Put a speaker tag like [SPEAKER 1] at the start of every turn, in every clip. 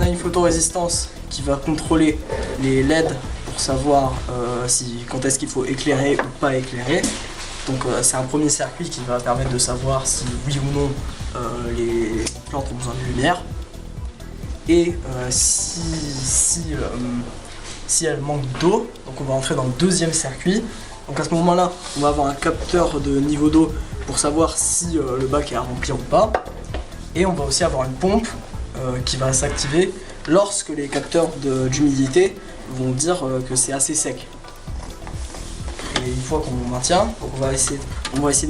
[SPEAKER 1] a une photorésistance qui va contrôler les LED pour savoir quand est-ce qu'il faut éclairer ou pas éclairer. Donc c'est un premier circuit qui va permettre de savoir si oui ou non les plantes ont besoin de lumière. Et si elles manquent d'eau, donc on va entrer dans le deuxième circuit. Donc à ce moment-là, on va avoir un capteur de niveau d'eau pour savoir si le bac est à remplir ou pas. Et on va aussi avoir une pompe qui va s'activer lorsque les capteurs d'humidité vont dire que c'est assez sec. Et une fois qu'on maintient, donc on va essayer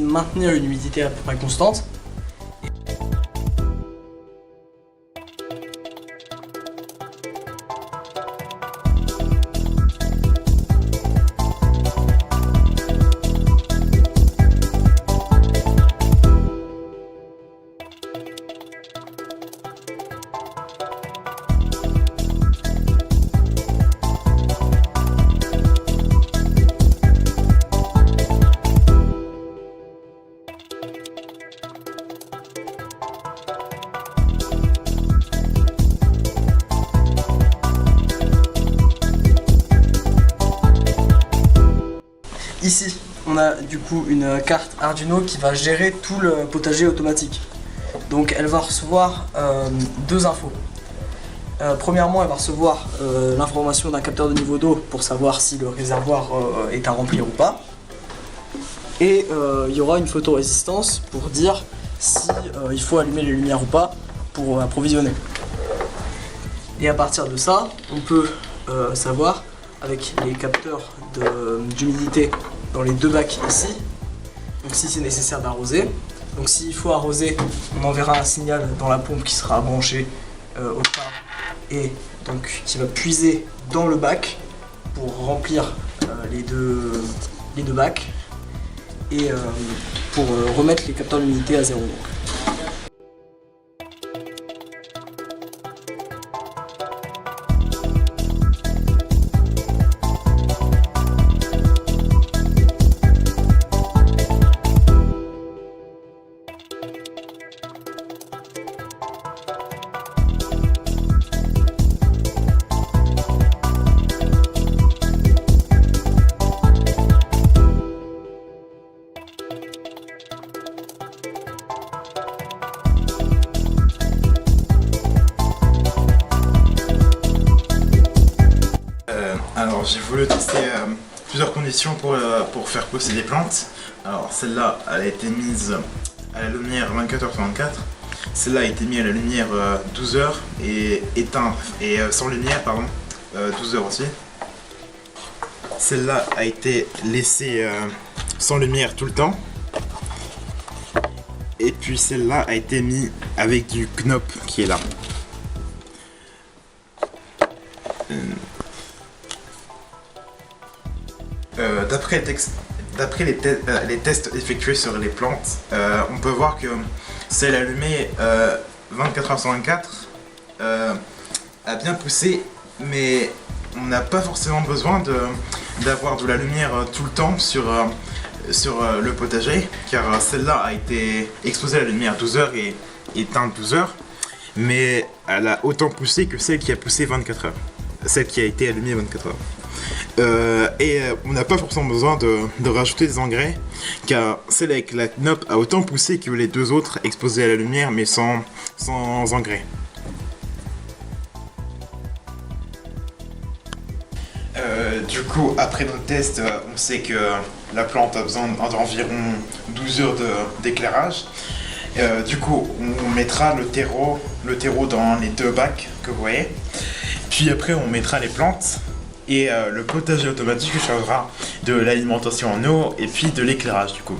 [SPEAKER 1] de maintenir une humidité à peu près constante. Ici, on a du coup une carte Arduino qui va gérer tout le potager automatique. Donc elle va recevoir deux infos. Premièrement, elle va recevoir l'information d'un capteur de niveau d'eau pour savoir si le réservoir est à remplir ou pas. Et il y aura une photorésistance pour dire si il faut allumer les lumières ou pas pour approvisionner. Et à partir de ça, on peut savoir avec les capteurs d'humidité dans les deux bacs ici, donc si c'est nécessaire d'arroser. Donc s'il faut arroser, on enverra un signal dans la pompe qui sera branchée au phare et donc qui va puiser dans le bac pour remplir les deux bacs et pour remettre les capteurs d'humidité à zéro.
[SPEAKER 2] Alors j'ai voulu tester plusieurs conditions pour faire pousser des plantes. Alors celle-là, elle a été mise à la lumière 24h64. Celle-là a été mise à la lumière 12h et éteinte et sans lumière, pardon, 12h aussi. Celle-là a été laissée sans lumière tout le temps. Et puis celle-là a été mise avec du knop qui est là. D'après les tests effectués sur les plantes, on peut voir que celle allumée 24h/24 a bien poussé, mais on n'a pas forcément besoin d'avoir de la lumière tout le temps sur le potager, car celle-là a été exposée à la lumière 12h et éteinte 12h, mais elle a autant poussé que celle qui a poussé 24 heures, celle qui a été allumée 24 heures. On n'a pas forcément besoin de rajouter des engrais, car celle avec la knoppe a autant poussé que les deux autres exposées à la lumière mais sans engrais. Du coup, après notre test, on sait que la plante a besoin d'environ 12 heures d'éclairage. Du coup, on mettra le terreau dans les deux bacs que vous voyez. Puis après, on mettra les plantes. Et le potager automatique chargera de l'alimentation en eau et puis de l'éclairage du coup.